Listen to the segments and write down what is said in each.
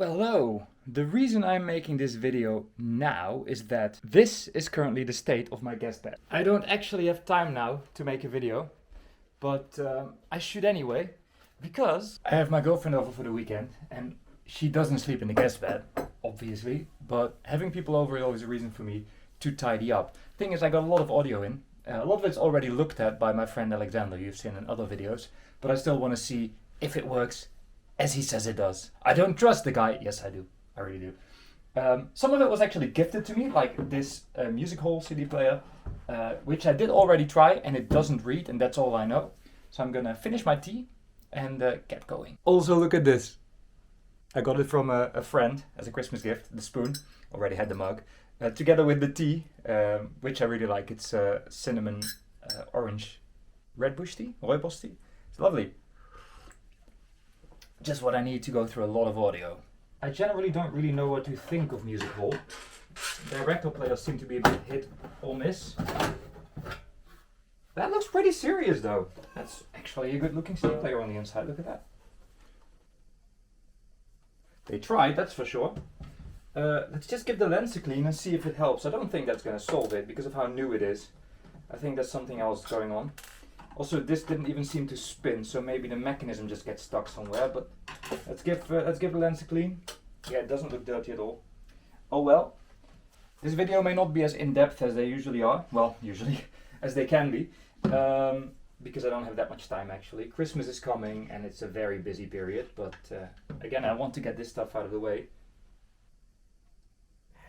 Well, hello! The reason I'm making this video now is that this is currently the state of my guest bed. I don't actually have time now to make a video, but I should anyway, because I have my girlfriend over for the weekend and she doesn't sleep in the guest bed, obviously, but having people over is always a reason for me to tidy up. Thing is, I got a lot of audio in. A lot of it's already looked at by my friend Alexander, you've seen in other videos, but I still want to see if it works as he says it does. I don't trust the guy. Yes, I do. I really do. Some of it was actually gifted to me, like this music hall CD player, which I did already try, and it doesn't read, and that's all I know. So I'm gonna finish my tea and get going. Also, look at this. I got it from a friend as a Christmas gift, the spoon. Already had the mug. Together with the tea, which I really like. It's cinnamon orange red bush tea, rooibos tea. It's lovely. Just what I need to go through a lot of audio. I generally don't really know what to think of Music Hall. Their record players seem to be a bit hit or miss. That looks pretty serious though. That's actually a good looking CD player on the inside, look at that. They tried, that's for sure. Let's just give the lens a clean and see if it helps. I don't think that's going to solve it because of how new it is. I think there's something else going on. Also, this didn't even seem to spin, so maybe the mechanism just gets stuck somewhere. But let's give the lens a clean. Yeah, it doesn't look dirty at all. Oh well. This video may not be as in-depth as they usually are. Well, usually, as they can be. Because I don't have that much time actually. Christmas is coming and it's a very busy period. But again, I want to get this stuff out of the way.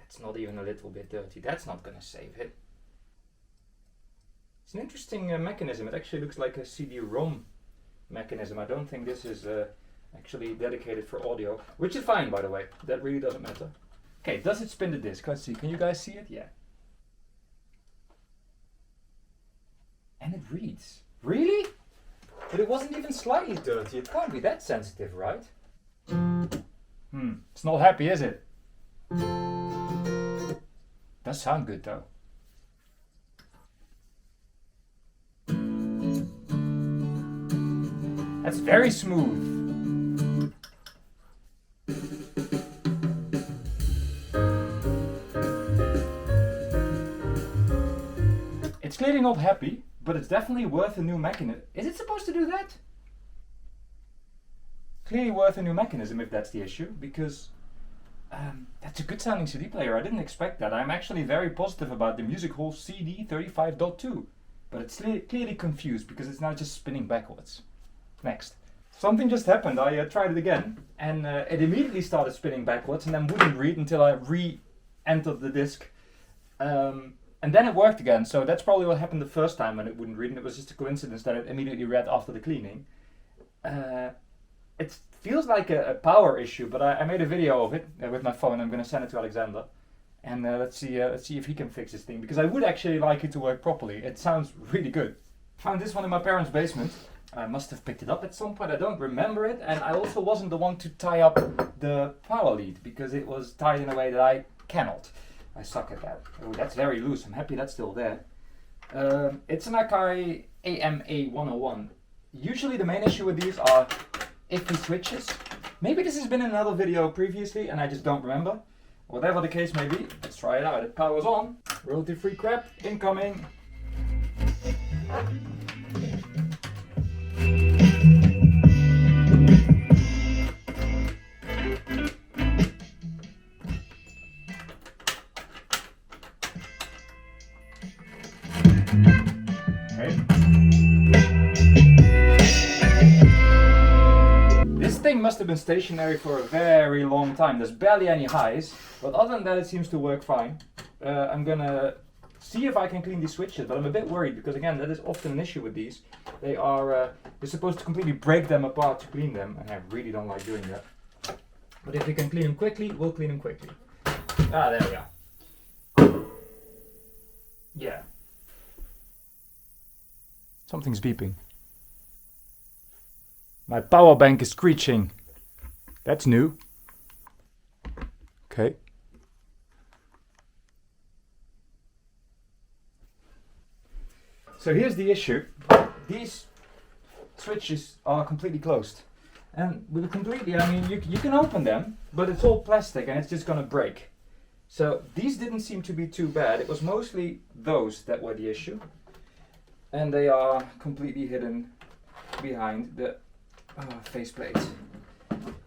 It's not even a little bit dirty. That's not going to save it. It's an interesting mechanism. It actually looks like a CD-ROM mechanism. I don't think this is actually dedicated for audio, which is fine, by the way. That really doesn't matter. Okay, does it spin the disc? Let's see. Can you guys see it? Yeah. And it reads. Really? But it wasn't even slightly dirty. It can't be that sensitive, right? It's not happy, is it? Does sound good though. That's very smooth. It's clearly not happy, but it's definitely worth a new mechanism. Is it supposed to do that? Clearly worth a new mechanism if that's the issue, because that's a good sounding CD player. I didn't expect that. I'm actually very positive about the Music Hall CD 35.2, but it's clearly confused because it's now just spinning backwards. Next. Something just happened. I tried it again and it immediately started spinning backwards and then wouldn't read until I re-entered the disc. And then it worked again, so that's probably what happened the first time when it wouldn't read, and it was just a coincidence that it immediately read after the cleaning. It feels like a power issue, but I made a video of it with my phone. I'm going to send it to Alexander. And let's see if he can fix this thing, because I would actually like it to work properly. It sounds really good. Found this one in my parents' basement. I must have picked it up at some point, I don't remember it, and I also wasn't the one to tie up the power lead because it was tied in a way that I cannot. I suck at that. Oh, that's very loose. I'm happy that's still there. It's an Akai AM-101. Usually the main issue with these are iffy switches. Maybe this has been in another video previously and I just don't remember. Whatever the case may be, let's try it out. It powers on. Royalty-free crap incoming. This thing must have been stationary for a very long time. There's barely any highs, but other than that it seems to work fine. I'm gonna see if I can clean these switches, but I'm a bit worried because again that is often an issue with these. They are you're supposed to completely break them apart to clean them, and I really don't like doing that. But if we can clean them quickly, we'll clean them quickly. Ah, there we are. Yeah. Something's beeping. My power bank is screeching. That's new. Okay. So here's the issue. These switches are completely closed. And with completely, I mean, you can open them, but it's all plastic and it's just gonna break. So these didn't seem to be too bad. It was mostly those that were the issue. And they are completely hidden behind the faceplate.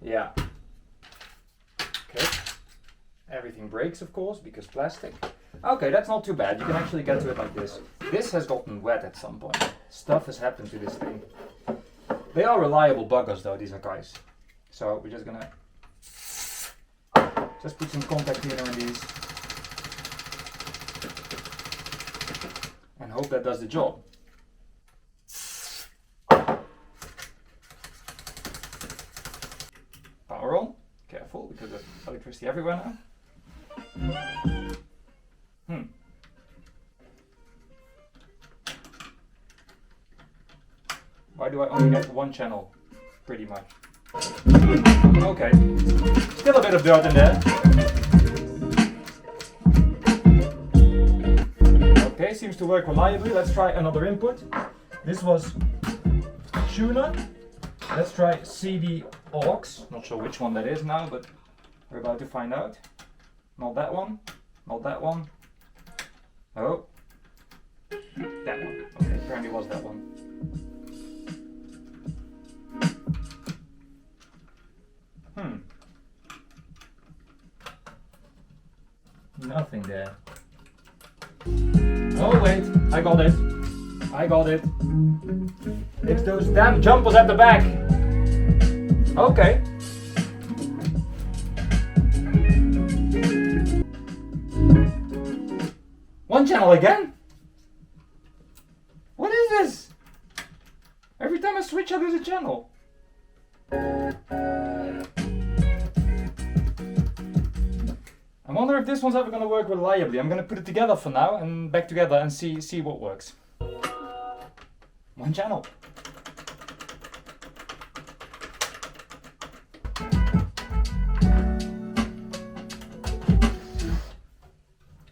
Yeah. Okay. Everything breaks, of course, because plastic. Okay, that's not too bad. You can actually get to it like this. This has gotten wet at some point. Stuff has happened to this thing. They are reliable buggers though, these Akais. So we're just gonna put some contact cleaner in these and hope that does the job. Power on. Careful, because there's electricity everywhere now. Why do I only get one channel? Pretty much. Okay. Still a bit of dirt in there. Okay, seems to work reliably. Let's try another input. This was tuner. Let's try CD aux. Not sure which one that is now, but we're about to find out. Not that one. Not that one. Oh. That one. Okay, apparently it was that one. Nothing there. Oh wait, I got it. I got it. It's those damn jumpers at the back. Okay. One channel again? What is this? Every time I switch I lose a channel. I wonder if this one's ever going to work reliably. I'm going to put it together for now and back together and see what works. One channel.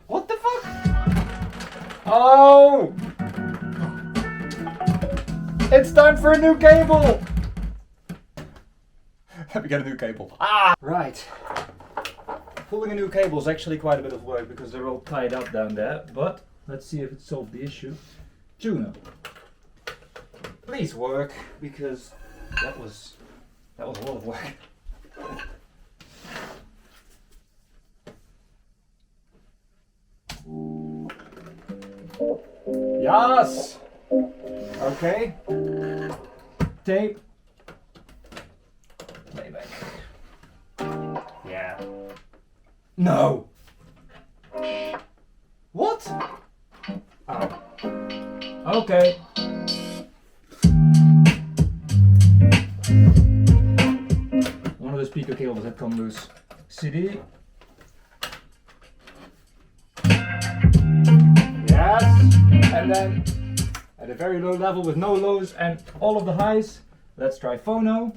What the fuck? Oh! It's time for a new cable! Let me get a new cable. Ah! Right. Pulling a new cable is actually quite a bit of work because they're all tied up down there, but let's see if it solved the issue. Tuner. Please work, because that was a lot of work. Yes! Okay. Tape. Playback. Yeah. No! What? Oh. Okay. One of the speaker cables had come loose. CD. Yes! And then at a very low level with no lows and all of the highs, let's try phono.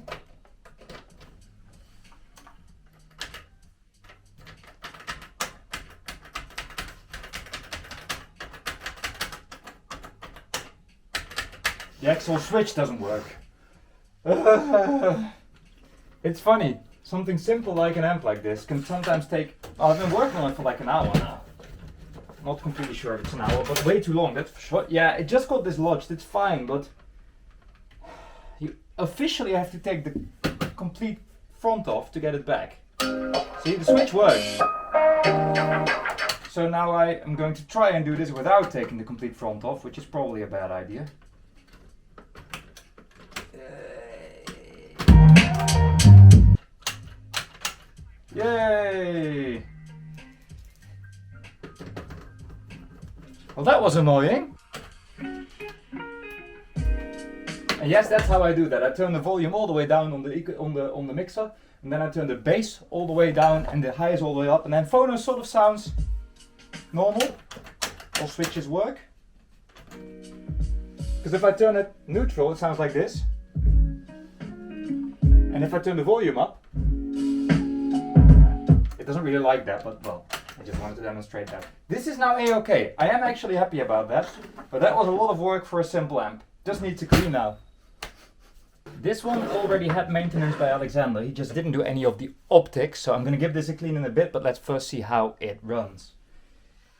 The actual switch doesn't work. It's funny. Something simple like an amp like this can sometimes take... I've been working on it for like an hour now. Not completely sure if it's an hour, but way too long, that's for sure. Yeah, it just got dislodged, it's fine, but... You officially have to take the complete front off to get it back. See, the switch works. So now I am going to try and do this without taking the complete front off, which is probably a bad idea. Yay! Well, that was annoying. And yes, that's how I do that. I turn the volume all the way down on the mixer, and then I turn the bass all the way down and the highs all the way up, and then phono sort of sounds normal. All switches work. Because if I turn it neutral, it sounds like this. And if I turn the volume up, it doesn't really like that, but well, I just wanted to demonstrate that. This is now A-OK. I am actually happy about that, but that was a lot of work for a simple amp. Just needs to clean now. This one already had maintenance by Alexander. He just didn't do any of the optics, so I'm going to give this a clean in a bit, but let's first see how it runs.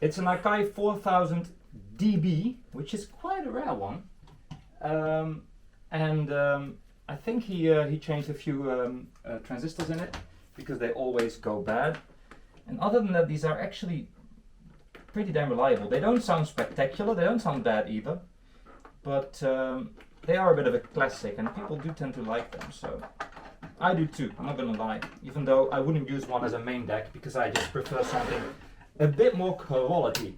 It's an Akai 4000 dB, which is quite a rare one. I think he changed a few transistors in it, because they always go bad. And other than that, these are actually pretty damn reliable. They don't sound spectacular, they don't sound bad either, but they are a bit of a classic and people do tend to like them, so I do too, I'm not gonna lie, even though I wouldn't use one as a main deck because I just prefer something a bit more quality.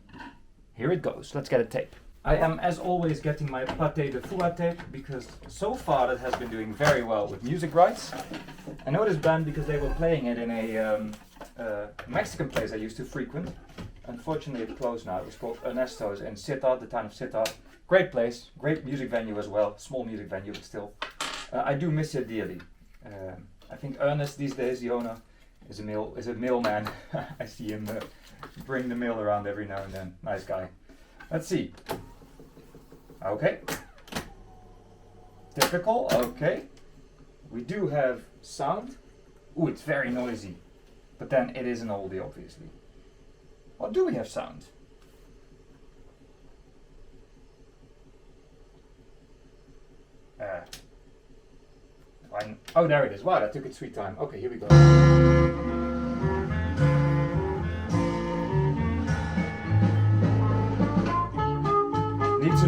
Here it goes, let's get a tape. I am, as always, getting my Pate de Fua tape because so far that has been doing very well with music rights. I know this band because they were playing it in a Mexican place I used to frequent. Unfortunately it closed now. It was called Ernesto's in Sittard, the town of Sittard. Great place, great music venue as well, small music venue but still. I do miss it dearly. I think Ernest these days, the owner, is a mailman. I see him bring the mail around every now and then. Nice guy. Let's see. Okay. Typical, okay. We do have sound. Ooh, it's very noisy. But then it is an oldie, obviously. Or do we have sound? Oh, there it is. Wow, that took its sweet time. Okay, here we go. Needs a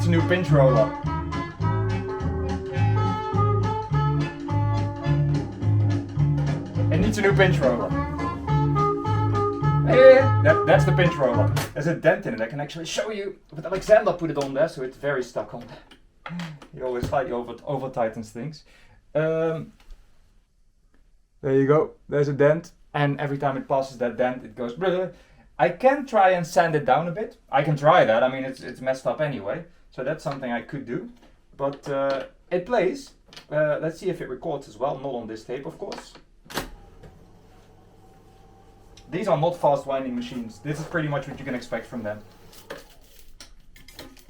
new pinch roller. It needs a new pinch roller. Hey, that's the pinch roller. There's a dent in it. I can actually show you. But Alexander put it on there, so it's very stuck on. He always slightly over tightens things. There you go. There's a dent, and every time it passes that dent, it goes. I can try and sand it down a bit. I can try that. I mean, it's messed up anyway, so that's something I could do. But it plays. Let's see if it records as well. Not on this tape, of course. These are not fast winding machines. This is pretty much what you can expect from them.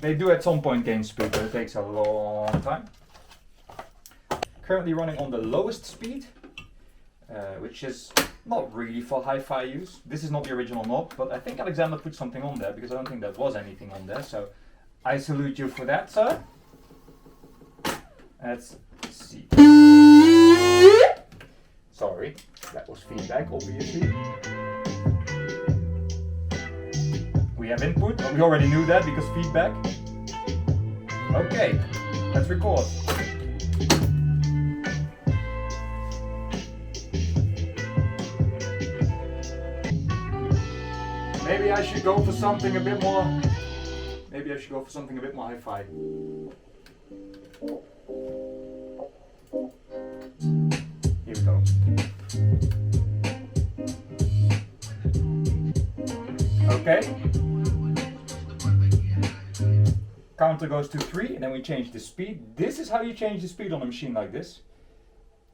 They do at some point gain speed, but it takes a long time. Currently running on the lowest speed, which is not really for hi-fi use. This is not the original knob, but I think Alexander put something on there because I don't think there was anything on there. So I salute you for that, sir. Let's see. Sorry, that was feedback, obviously. We have input, we already knew that because feedback. Okay, let's record. Maybe I should go for something a bit more. Maybe I should go for something a bit more hi-fi. Here we go. Okay. Counter goes to 3 and then we change the speed. This is how you change the speed on a machine like this.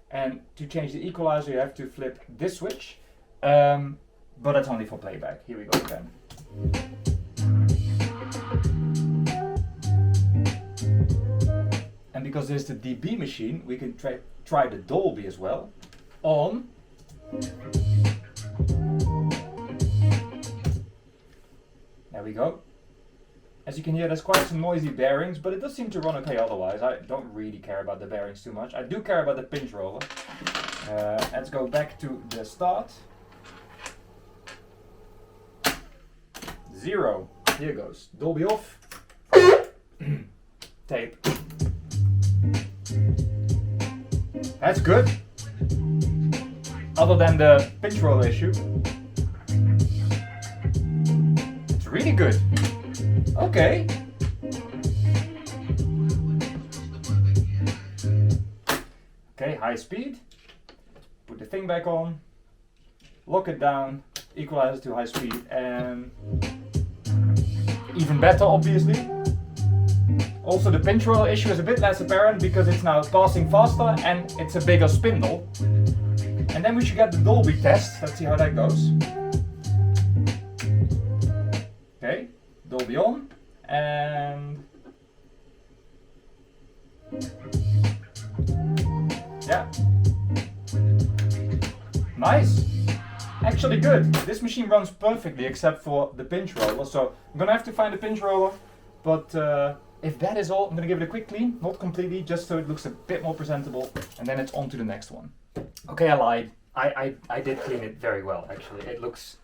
And to change the equalizer you have to flip this switch. But that's only for playback. Here we go again. And because there's the dB machine, we can try the Dolby as well. On. There we go. As you can hear, there's quite some noisy bearings, but it does seem to run okay otherwise. I don't really care about the bearings too much. I do care about the pinch roller. Let's go back to the start. 0. Here goes. Dolby off. Tape. That's good. Other than the pinch roller issue. It's really good. Okay. Okay, high speed. Put the thing back on. Lock it down. Equalize to high speed and even better, obviously. Also, the pinch roll issue is a bit less apparent because it's now passing faster and it's a bigger spindle. And then we should get the Dolby test. Let's see how that goes. Okay, Dolby on and Yeah. Nice. Actually good. This machine runs perfectly except for the pinch roller. So I'm gonna have to find a pinch roller. But if that is all, I'm gonna give it a quick clean. Not completely, just so it looks a bit more presentable. And then it's on to the next one. Okay, I lied. I did clean it very well, actually. It looks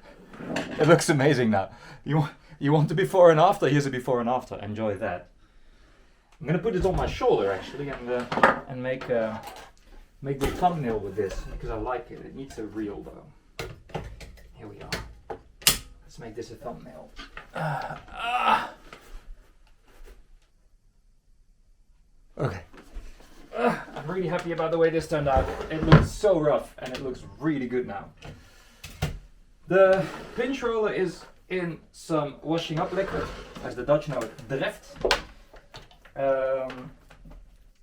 amazing now. You want the before and after? Here's a before and after. Enjoy that. I'm gonna put it on my shoulder actually, and make the thumbnail with this because I like it. It needs a reel though. Here we are. Let's make this a thumbnail. Okay. I'm really happy about the way this turned out. It looks so rough and it looks really good now. The pinch roller is in some washing up liquid, as the Dutch know it, Dreft.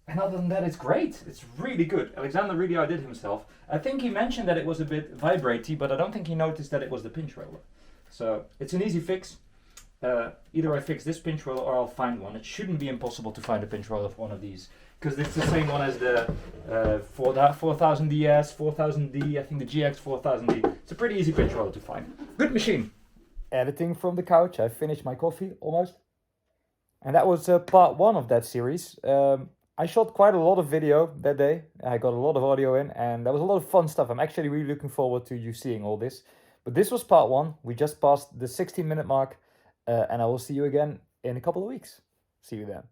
And other than that, it's great. It's really good. Alexander really outdid himself. I think he mentioned that it was a bit vibratey, but I don't think he noticed that it was the pinch roller. So it's an easy fix. Either I fix this pinch roller or I'll find one. It shouldn't be impossible to find a pinch roller for one of these, because it's the same one as the 4000DS, 4000D, I think the GX 4000D. It's a pretty easy pinch roller to find. Good machine. Editing from the couch. I finished my coffee almost. And that was part one of that series. I shot quite a lot of video that day. I got a lot of audio in and that was a lot of fun stuff. I'm actually really looking forward to you seeing all this. But this was part one. We just passed the 16-minute mark and I will see you again in a couple of weeks. See you then.